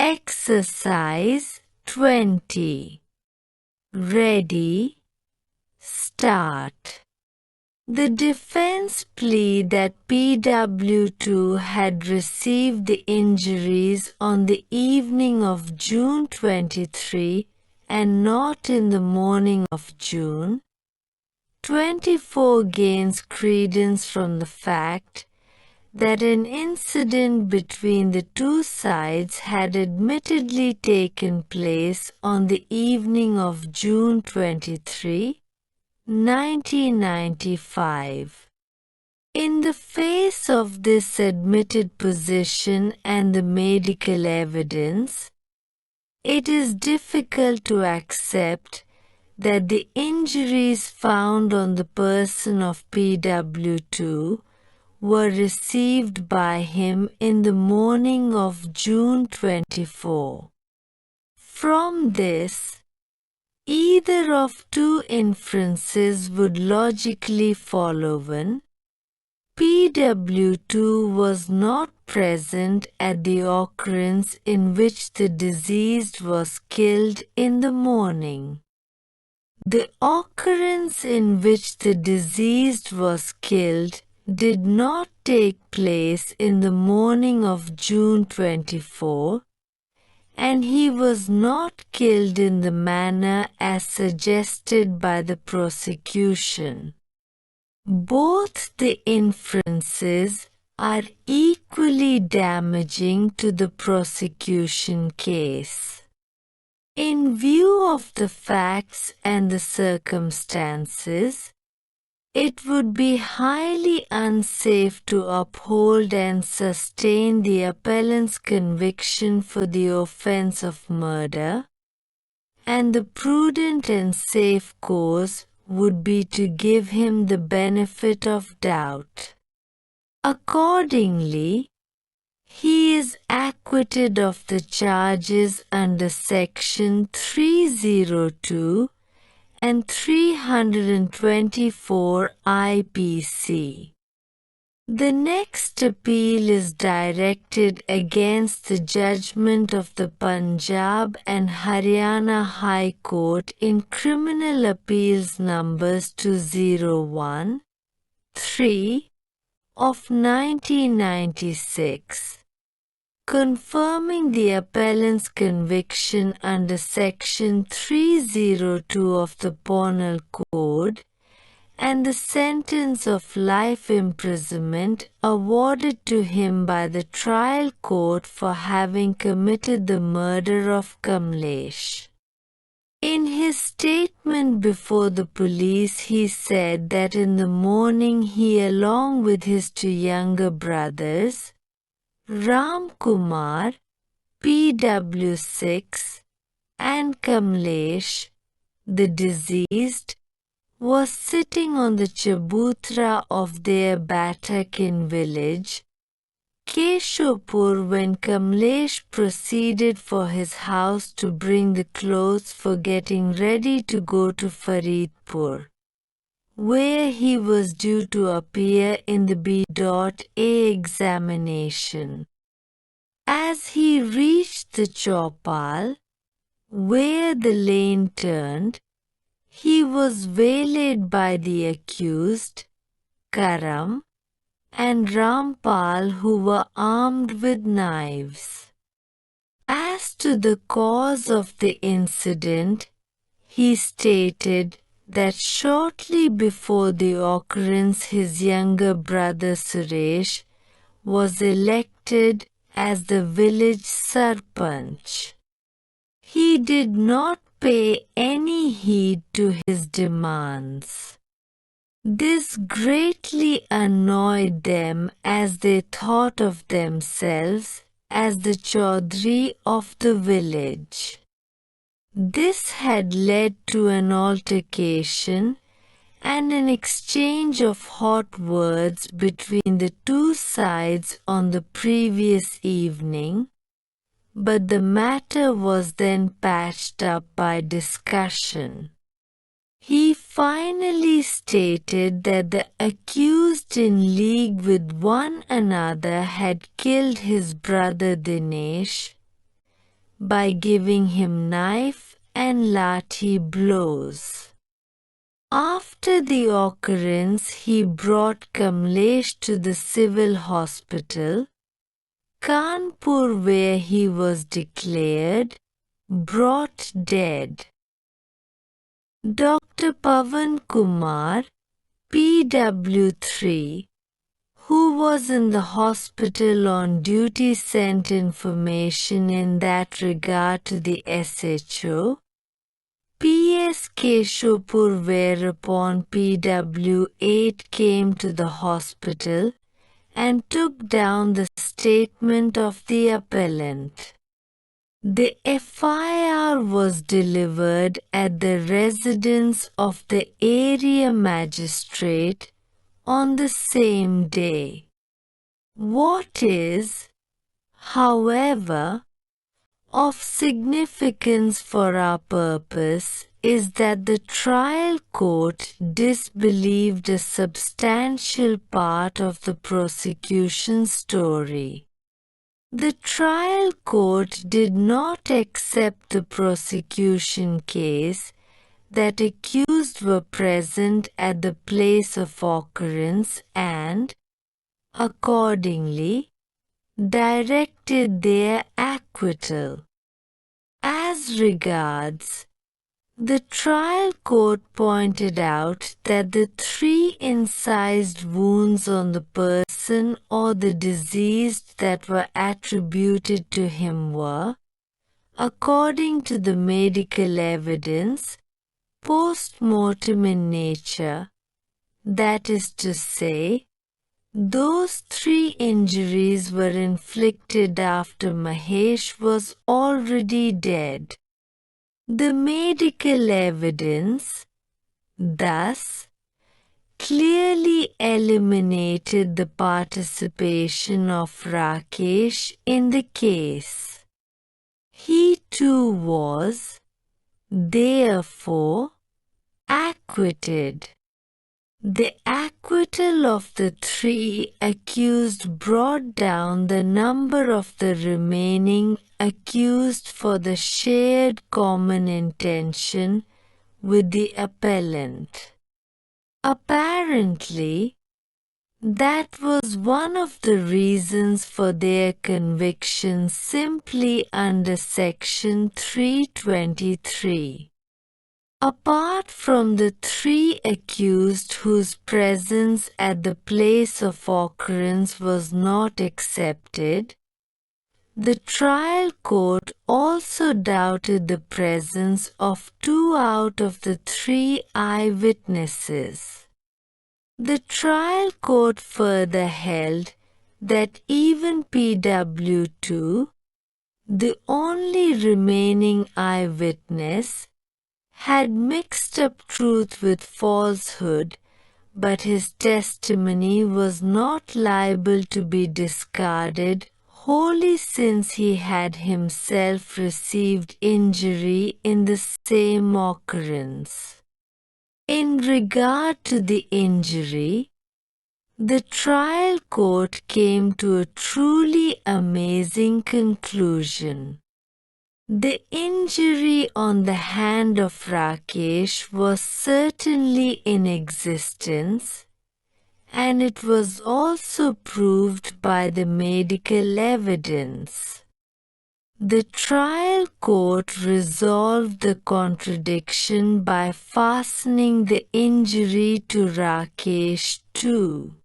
Exercise 20. Ready, start. The defense plead that PW2 had received the injuries on the evening of June 23 and not in the morning of June 24 gains credence from the fact that an incident between the two sides had admittedly taken place on the evening of June 23, 1995. In the face of this admitted position and the medical evidence, it is difficult to accept that the injuries found on the person of PW2 were received by him in the morning of June 24. From this, either of two inferences would logically follow. 1. PW2 was not present at the occurrence in which the deceased was killed in the morning. The occurrence in which the deceased was killed did not take place in the morning of June 24, and he was not killed in the manner as suggested by the prosecution. Both the inferences are equally damaging to the prosecution case. In view of the facts and the circumstances, it would be highly unsafe to uphold and sustain the appellant's conviction for the offense of murder, and the prudent and safe course would be to give him the benefit of doubt. Accordingly, he is acquitted of the charges under Section 302 and 324 IPC. The next appeal is directed against the judgment of the Punjab and Haryana High Court in Criminal Appeals numbers 201, 3 of 1996, confirming the appellant's conviction under Section 302 of the Penal Code and the sentence of life imprisonment awarded to him by the trial court for having committed the murder of Kamlesh. In his statement before the police, he said that in the morning he, along with his two younger brothers, Ram Kumar, PW6, and Kamlesh, the deceased, was sitting on the chabutra of their Batakin village, Keshopur, when Kamlesh proceeded for his house to bring the clothes for getting ready to go to Faridpur, where he was due to appear in the B.A examination. As he reached the Chaupal, where the lane turned, he was waylaid by the accused, Karam, and Rampal, who were armed with knives. As to the cause of the incident, he stated that shortly before the occurrence his younger brother Suresh was elected as the village Sarpanch. He did not pay any heed to his demands. This greatly annoyed them, as they thought of themselves as the Chaudhry of the village. This had led to an altercation and an exchange of hot words between the two sides on the previous evening, but the matter was then patched up by discussion. He finally stated that the accused, in league with one another, had killed his brother Dinesh, by giving him knife and lathi blows. After the occurrence, he brought Kamlesh to the civil hospital, Kanpur, where he was declared brought dead. Dr. Pavan Kumar, PW3, who was in the hospital on duty, sent information in that regard to the SHO, PS Keshopur, whereupon PW8 came to the hospital and took down the statement of the appellant. The FIR was delivered at the residence of the area magistrate on the same day. What is, however, of significance for our purpose is that the trial court disbelieved a substantial part of the prosecution's story. The trial court did not accept the prosecution case that accused were present at the place of occurrence and, accordingly, directed their acquittal. As regards, the trial court pointed out that the 3 incised wounds on the person or the deceased that were attributed to him were, according to the medical evidence, post-mortem in nature, that is to say, those 3 injuries were inflicted after Mahesh was already dead. The medical evidence, thus, clearly eliminated the participation of Rakesh in the case. He too was, therefore, acquitted. The acquittal of the 3 accused brought down the number of the remaining accused for the shared common intention with the appellant. Apparently, that was one of the reasons for their conviction simply under Section 323. Apart from the 3 accused whose presence at the place of occurrence was not accepted, the trial court also doubted the presence of 2 out of the 3 eyewitnesses. The trial court further held that even PW2, the only remaining eyewitness, had mixed up truth with falsehood, but his testimony was not liable to be discarded wholly, since he had himself received injury in the same occurrence. In regard to the injury, the trial court came to a truly amazing conclusion. The injury on the hand of Rakesh was certainly in existence, and it was also proved by the medical evidence. The trial court resolved the contradiction by fastening the injury to Rakesh too.